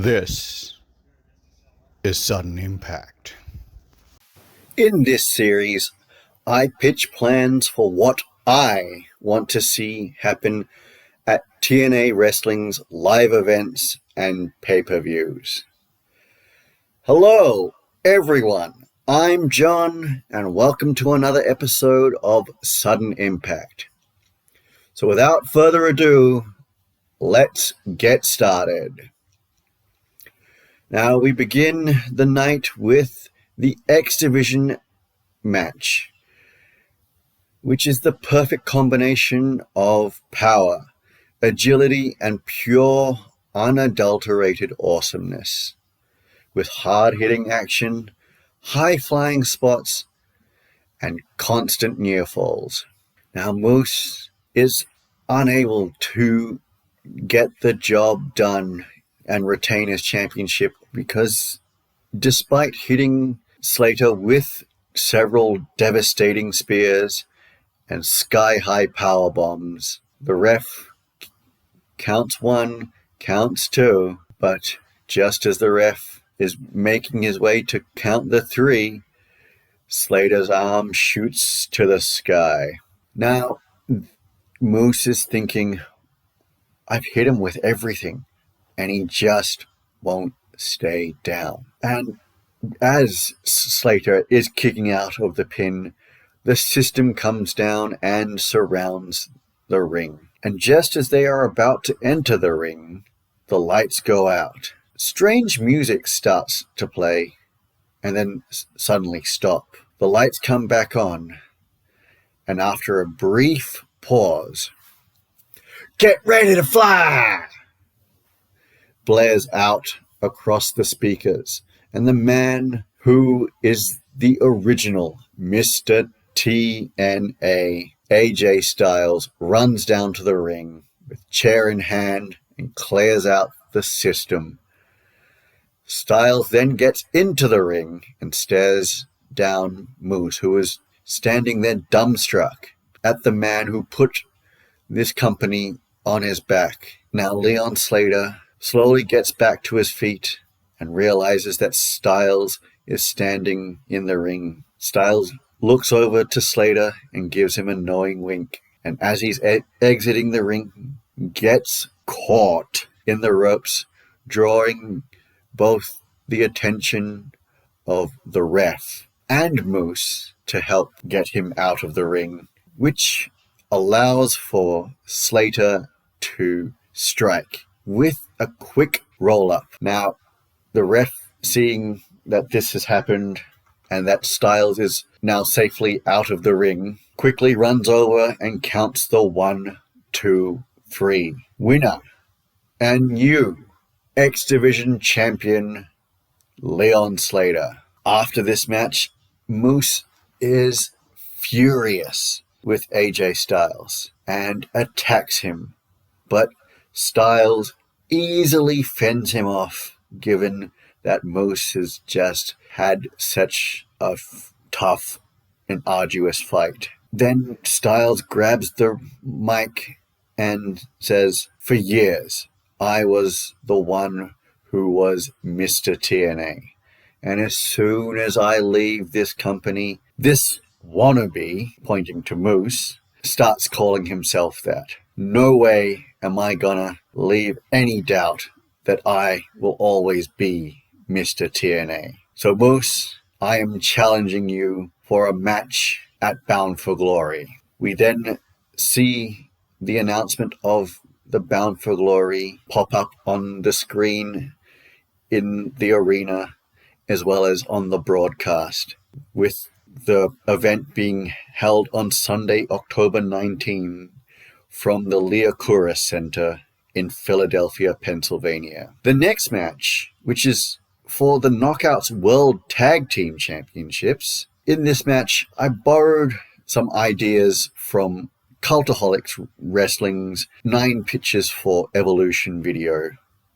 This is Sudden Impact. In this series, I pitch plans for what I want to see happen at TNA Wrestling's live events and pay-per-views. Hello, everyone. I'm John, and welcome to another episode of Sudden Impact. So without further ado, let's get started. Now we begin the night with the X Division match, which is the perfect combination of power, agility, and pure, unadulterated awesomeness, with hard-hitting action, high-flying spots, and constant near falls. Now Moose is unable to get the job done and retain his championship because despite hitting Slater with several devastating spears and sky-high power bombs, the ref counts one, counts two, but just as the ref is making his way to count the three, Slater's arm shoots to the sky. Now, Moose is thinking, I've hit him with everything, and he just won't stay down. And as Slater is kicking out of the pin, the system comes down and surrounds the ring. And just as they are about to enter the ring, the lights go out. Strange music starts to play and then suddenly stop. The lights come back on, and after a brief pause, "Get ready to fly!" blares out across the speakers, and the man who is the original Mr. TNA, AJ Styles, runs down to the ring with chair in hand and clears out the system. Styles then gets into the ring and stares down Moose, who is standing there dumbstruck at the man who put this company on his back. Now Leon Slater slowly gets back to his feet and realizes that Styles is standing in the ring. Styles looks over to Slater and gives him a knowing wink, and as he's exiting the ring, gets caught in the ropes, drawing both the attention of the ref and Moose to help get him out of the ring, which allows for Slater to strike with a quick roll-up. Now, the ref, seeing that this has happened and that Styles is now safely out of the ring, quickly runs over and counts the 1, 2, 3. Winner and new X Division champion, Leon Slater. After this match, Moose is furious with AJ Styles and attacks him, but Styles easily fends him off, given that Moose has just had such a tough and arduous fight. Then Styles grabs the mic and says, "For years, I was the one who was Mr. TNA. And as soon as I leave this company, this wannabe," pointing to Moose, "starts calling himself that. No way am I gonna leave any doubt that I will always be Mr. TNA. So Moose, I am challenging you for a match at Bound for Glory." We then see the announcement of the Bound for Glory pop up on the screen in the arena as well as on the broadcast, with the event being held on Sunday, October 19, from the Liacouras Center in Philadelphia, Pennsylvania. The next match, which is for the Knockouts World Tag Team Championships, in this match I borrowed some ideas from Cultaholics Wrestling's 9 Pitches for Evolution video,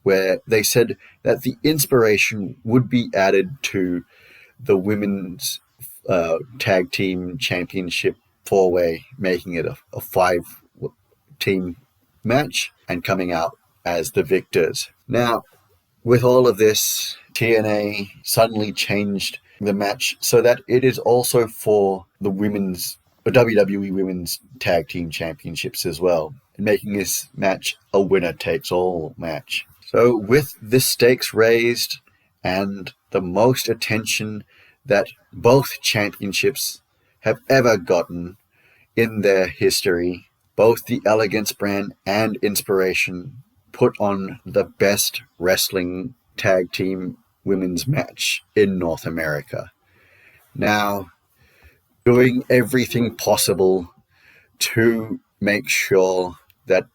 where they said that the inspiration would be added to the women's tag team championship 4-way, making it a 5-team match and coming out as the victors. Now, with all of this, TNA suddenly changed the match so that it is also for the WWE Women's Tag Team Championships as well, making this match a winner-takes-all match. So with the stakes raised and the most attention that both championships have ever gotten in their history, both the Elegance brand and Inspiration put on the best wrestling tag team women's match in North America. Now, doing everything possible to make sure that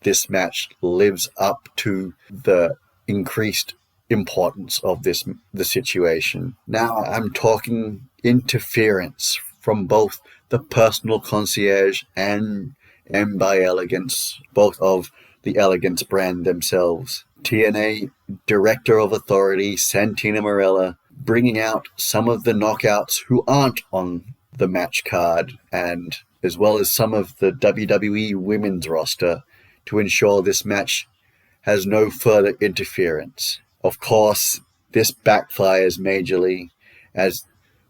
this match lives up to the increased importance of the situation. Now I'm talking interference from both the personal concierge and M by Elegance, both of the Elegance brand themselves. TNA Director of Authority Santina Marella bringing out some of the knockouts who aren't on the match card, and as well as some of the WWE women's roster, to ensure this match has no further interference. Of course, this backfires majorly as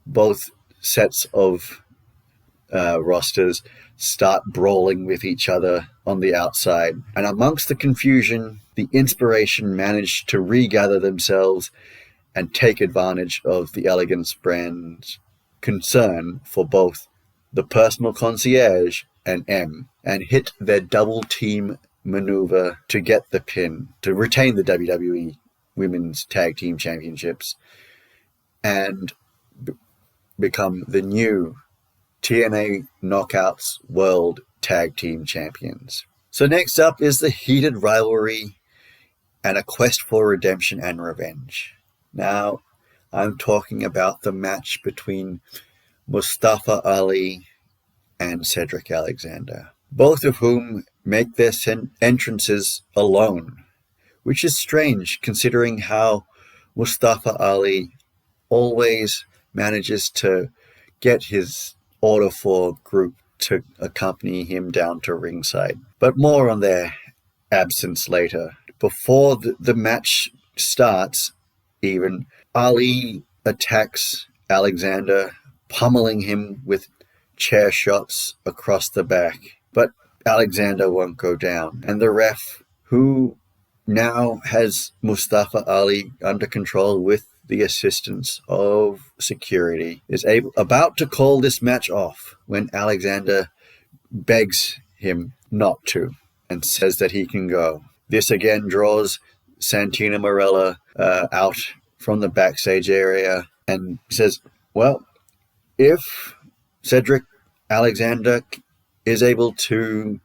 both sets of rosters start brawling with each other on the outside. And amongst the confusion, the Inspiration managed to regather themselves and take advantage of the Elegance brand's concern for both the personal concierge and M, and hit their double team maneuver to get the pin, to retain the WWE Women's Tag Team Championships and become the new TNA Knockouts World Tag Team Champions. So next up is the heated rivalry and a quest for redemption and revenge. Now, I'm talking about the match between Mustafa Ali and Cedric Alexander, both of whom make their entrances alone, which is strange considering how Mustafa Ali always manages to get his Order 4 group to accompany him down to ringside. But more on their absence later. Before the match starts, even, Ali attacks Alexander, pummeling him with chair shots across the back. But Alexander won't go down. And the ref, who now has Mustafa Ali under control with the assistance of security, is about to call this match off when Alexander begs him not to and says that he can go. This again draws Santina Marella out from the backstage area and says, well, if Cedric Alexander is able to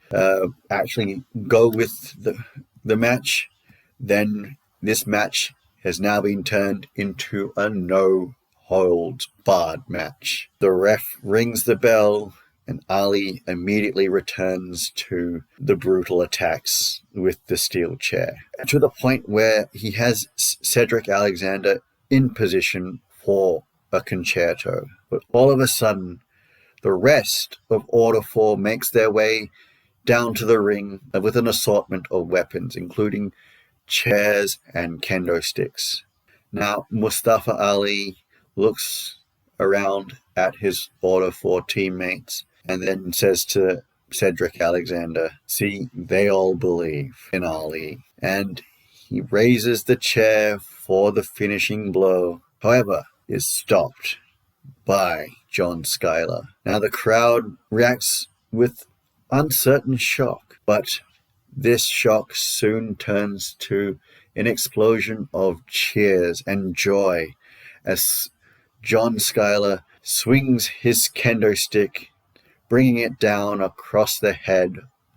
actually go with the match, then this match has now been turned into a no-holds-barred match. The ref rings the bell, and Ali immediately returns to the brutal attacks with the steel chair, to the point where he has Cedric Alexander in position for a concerto. But all of a sudden, the rest of Order 4 makes their way down to the ring with an assortment of weapons, including chairs and kendo sticks. Now, Mustafa Ali looks around at his Order 4 teammates and then says to Cedric Alexander, see, they all believe in Ali. And he raises the chair for the finishing blow, however, is stopped by John Schuyler. Now the crowd reacts with uncertain shock, but this shock soon turns to an explosion of cheers and joy as John Schuyler swings his kendo stick, bringing it down across the head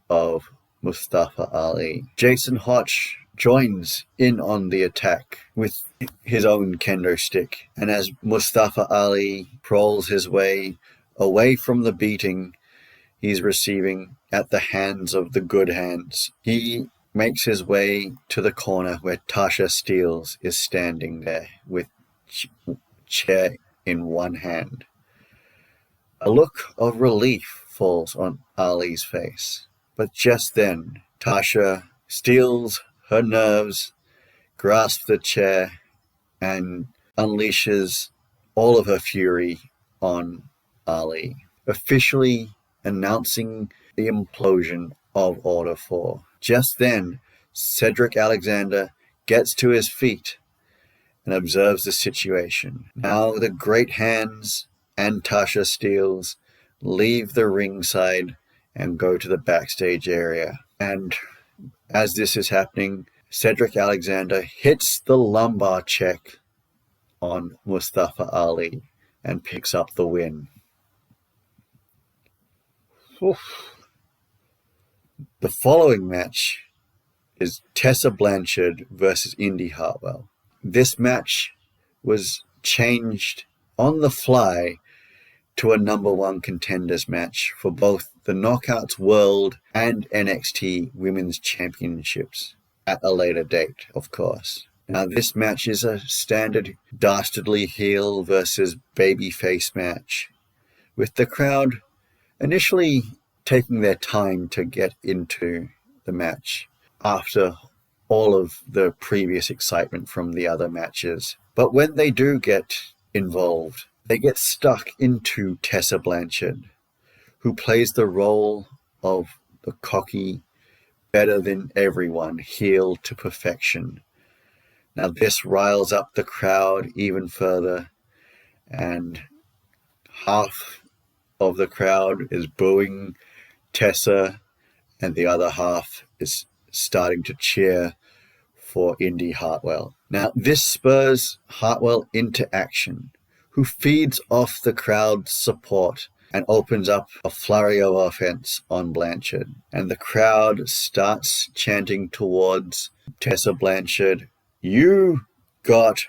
of Mustafa Ali. Jason Hotch joins in on the attack with his own kendo stick, and as Mustafa Ali crawls his way away from the beating he's receiving at the hands of the good hands, he makes his way to the corner where Tasha Steelz is standing there with chair in one hand. A look of relief falls on Ali's face, but just then Tasha steels her nerves, grasps the chair and unleashes all of her fury on Ali, officially announcing the implosion of Order 4. Just then, Cedric Alexander gets to his feet and observes the situation. Now the Great Hands and Tasha Steelz leave the ringside and go to the backstage area. And as this is happening, Cedric Alexander hits the lumbar check on Mustafa Ali and picks up the win. Oof. The following match is Tessa Blanchard versus Indy Hartwell. This match was changed on the fly to a number one contenders match for both the Knockouts World and NXT Women's Championships at a later date, of course. Now, this match is a standard dastardly heel versus babyface match, with the crowd initially taking their time to get into the match after all of the previous excitement from the other matches. But when they do get involved, they get stuck into Tessa Blanchard, who plays the role of the cocky, better than everyone heel to perfection. Now this riles up the crowd even further, and half of the crowd is booing Tessa, and the other half is starting to cheer for Indy Hartwell. Now this spurs Hartwell into action, who feeds off the crowd's support and opens up a flurry of offense on Blanchard. And the crowd starts chanting towards Tessa Blanchard, "You got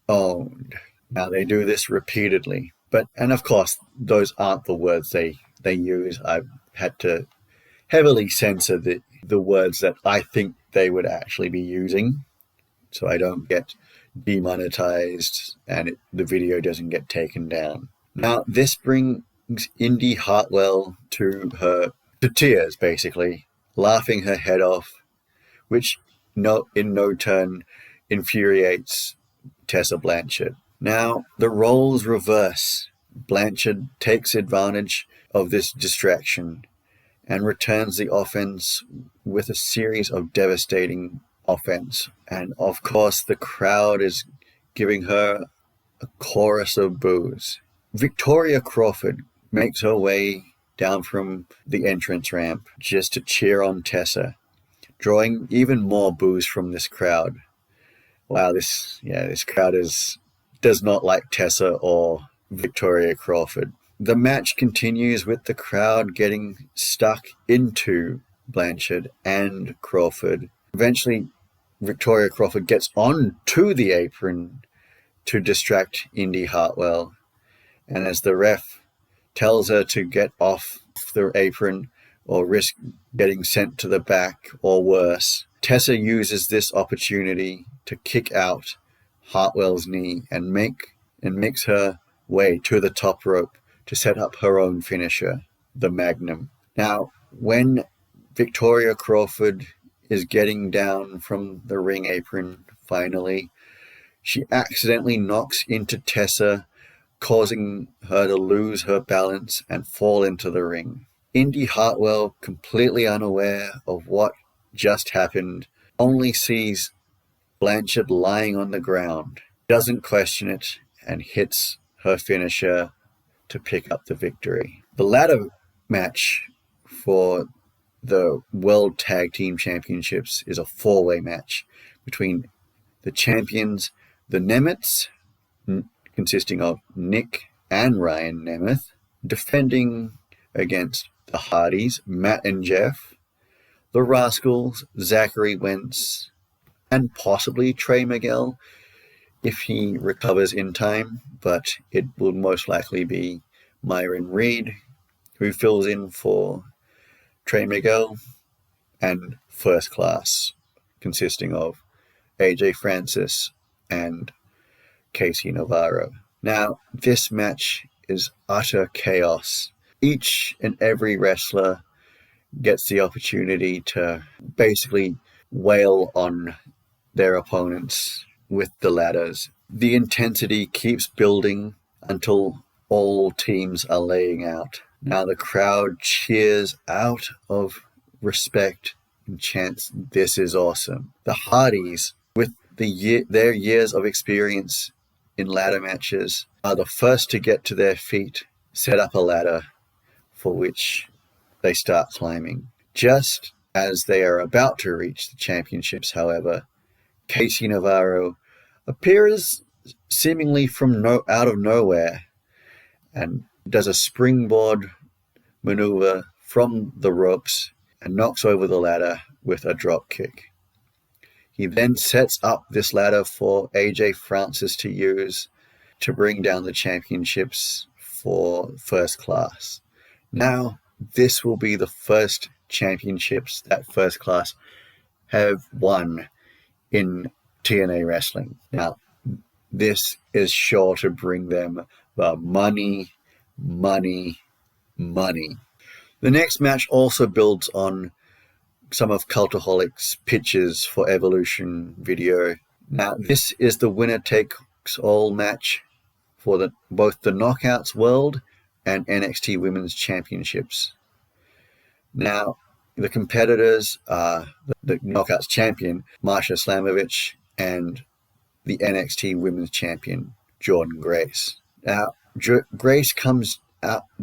owned." Now they do this repeatedly, and of course those aren't the words they use. I've had to heavily censor the words that I think they would actually be using, so I don't get demonetized and the video doesn't get taken down. Now this brings Indy Hartwell to tears, basically, laughing her head off, which in no turn infuriates Tessa Blanchard. Now the roles reverse. Blanchard takes advantage of this distraction and returns the offense with a series of devastating offense. And of course the crowd is giving her a chorus of boos. Victoria Crawford makes her way down from the entrance ramp just to cheer on Tessa, drawing even more boos from this crowd. Wow, this crowd does not like Tessa or Victoria Crawford. The match continues with the crowd getting stuck into Blanchard and Crawford. Eventually, Victoria Crawford gets on to the apron to distract Indy Hartwell, and as the ref tells her to get off the apron or risk getting sent to the back or worse, Tessa uses this opportunity to kick out Hartwell's knee and makes her way to the top rope to set up her own finisher, the Magnum. Now, when Victoria Crawford is getting down from the ring apron finally, she accidentally knocks into Tessa, causing her to lose her balance and fall into the ring. Indy Hartwell, completely unaware of what just happened, only sees Blanchard lying on the ground, doesn't question it, and hits her finisher to pick up the victory. The ladder match for the World Tag Team Championships is a four-way match between the champions, the Nemeths, consisting of Nick and Ryan Nemeth, defending against the Hardys, Matt and Jeff, the Rascals, Zachary Wentz, and possibly Trey Miguel if he recovers in time, but it will most likely be Myron Reed who fills in for Trey Miguel, and First Class, consisting of AJ Francis and Casey Navarro. Now, this match is utter chaos. Each and every wrestler gets the opportunity to basically wail on their opponents with the ladders. The intensity keeps building until all teams are laying out. Now the crowd cheers out of respect and chants, "This is awesome." The Hardys, with their years of experience in ladder matches, are the first to get to their feet, set up a ladder for which they start climbing. Just as they are about to reach the championships, however, Casey Navarro appears seemingly from out of nowhere and does a springboard maneuver from the ropes and knocks over the ladder with a drop kick. He then sets up this ladder for AJ Francis to use to bring down the championships for First Class. Now, this will be the first championships that First Class have won in TNA Wrestling. Now, this is sure to bring them the money. The next match also builds on some of Cultaholic's pitches for Evolution video. Now, this is the winner-takes-all match for both the Knockouts World and NXT Women's Championships. Now, the competitors are the Knockouts Champion, Marsha Slamovich, and the NXT Women's Champion, Jordynne Grace. Now, Grace comes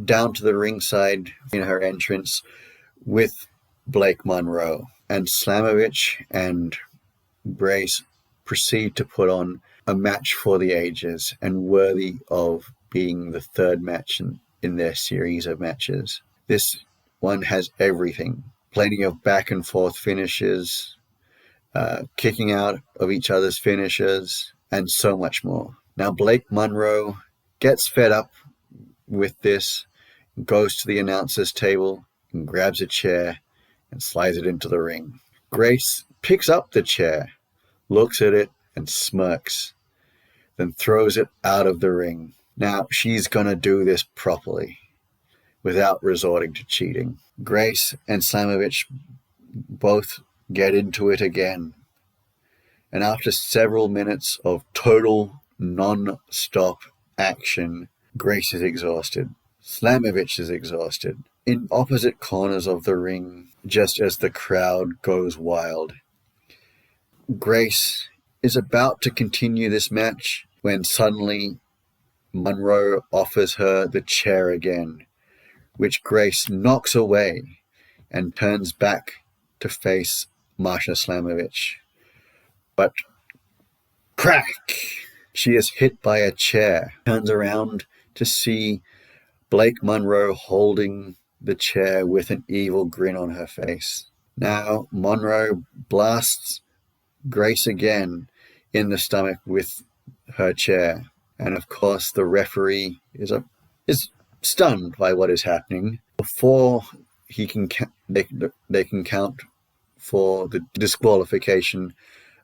down to the ringside in her entrance with Blake Monroe, and Slamovich and Grace proceed to put on a match for the ages and worthy of being the third match in their series of matches. This one has everything. Plenty of back and forth finishes, kicking out of each other's finishes, and so much more. Now, Blake Monroe gets fed up with this, goes to the announcer's table and grabs a chair and slides it into the ring. Grace picks up the chair, looks at it and smirks, then throws it out of the ring. Now, she's gonna do this properly without resorting to cheating. Grace and Slamovich both get into it again. And after several minutes of total non-stop action, Grace is exhausted. Slamovich is exhausted. In opposite corners of the ring, just as the crowd goes wild, Grace is about to continue this match when suddenly Monroe offers her the chair again, which Grace knocks away and turns back to face Marsha Slamovich. But crack! She is hit by a chair, turns around to see Blake Monroe holding the chair with an evil grin on her face. Now, Monroe blasts Grace again in the stomach with her chair. And of course, the referee is stunned by what is happening. Before they can count for the disqualification,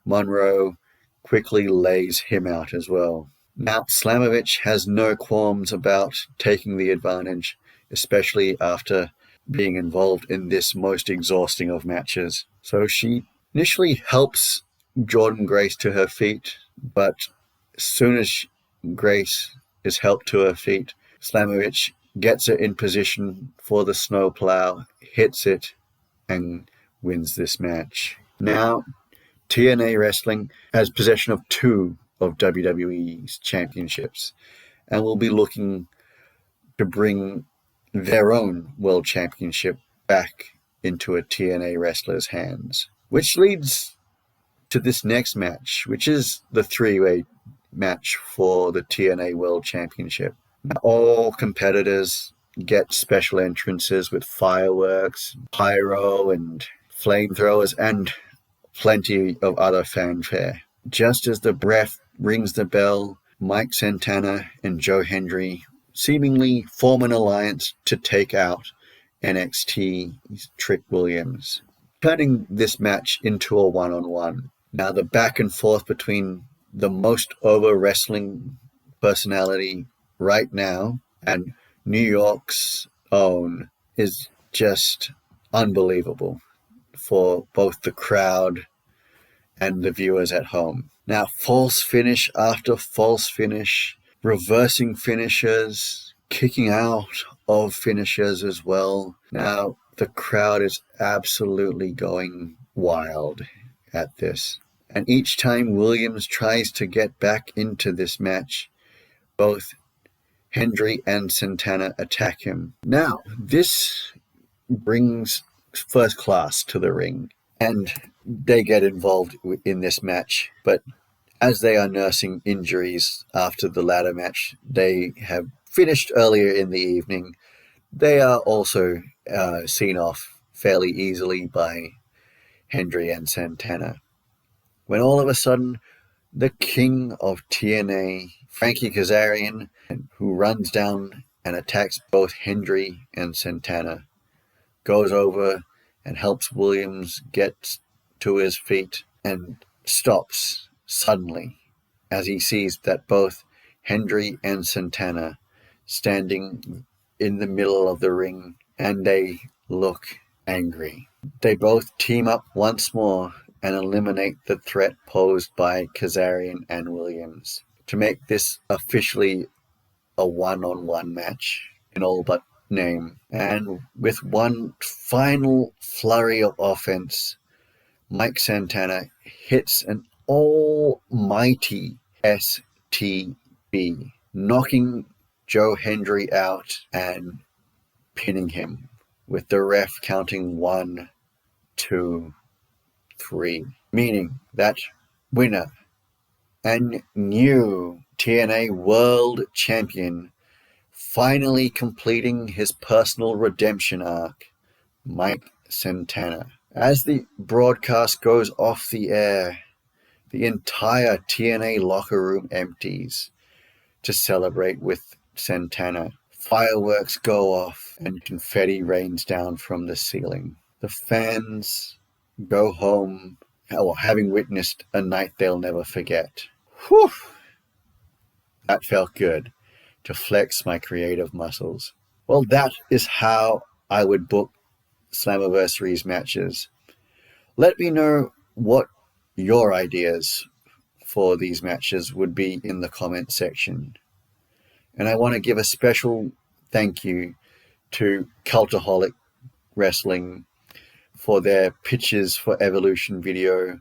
Monroe quickly lays him out as well. Now, Slamovich has no qualms about taking the advantage, especially after being involved in this most exhausting of matches. So she initially helps Jordynne Grace to her feet, but as soon as Grace is helped to her feet, Slamovich gets her in position for the snowplow, hits it, and wins this match. Now, TNA Wrestling has possession of 2 of WWE's championships and will be looking to bring their own world championship back into a TNA wrestler's hands. Which leads to this next match, which is the 3-way match for the TNA World Championship. Now, all competitors get special entrances with fireworks, pyro, and flamethrowers, and plenty of other fanfare. Just as the ref rings the bell, Mike Santana and Joe Hendry seemingly form an alliance to take out NXT's Trick Williams, turning this match into a one-on-one. Now, the back and forth between the most over wrestling personality right now and New York's own is just unbelievable for both the crowd and the viewers at home. Now, false finish after false finish, reversing finishes, kicking out of finishes as well. Now, the crowd is absolutely going wild at this. And each time Williams tries to get back into this match, both Hendry and Santana attack him. Now, this brings First Class to the ring, and they get involved in this match. But as they are nursing injuries after the ladder match they have finished earlier in the evening, they are also seen off fairly easily by Hendry and Santana. When all of a sudden, the king of TNA, Frankie Kazarian, who runs down and attacks both Hendry and Santana, goes over and helps Williams get to his feet and stops suddenly as he sees that both Hendry and Santana standing in the middle of the ring, and they look angry. They both team up once more and eliminate the threat posed by Kazarian and Williams to make this officially a one-on-one match in all but name. And with one final flurry of offense, Mike Santana hits an almighty STB, knocking Joe Hendry out and pinning him, with the ref counting 1, 2, 3, meaning that winner and new TNA World Champion, finally completing his personal redemption arc, Mike Santana. As the broadcast goes off the air, the entire TNA locker room empties to celebrate with Santana. Fireworks go off and confetti rains down from the ceiling. The fans go home, having witnessed a night they'll never forget. Whew! That felt good, to flex my creative muscles. Well, that is how I would book Slammiversary's matches. Let me know what your ideas for these matches would be in the comment section. And I want to give a special thank you to Cultaholic Wrestling for their Pitches for Evolution video,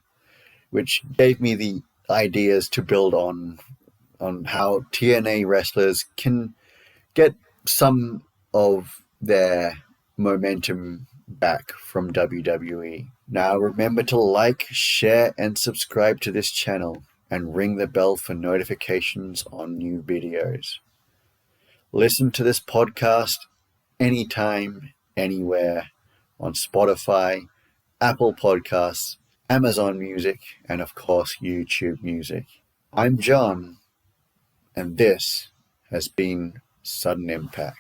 which gave me the ideas to build on how TNA wrestlers can get some of their momentum back from WWE. Now remember to like, share, and subscribe to this channel, and ring the bell for notifications on new videos. Listen to this podcast anytime, anywhere, on Spotify, Apple Podcasts, Amazon Music, and of course YouTube Music. I'm John, and this has been Sudden Impact.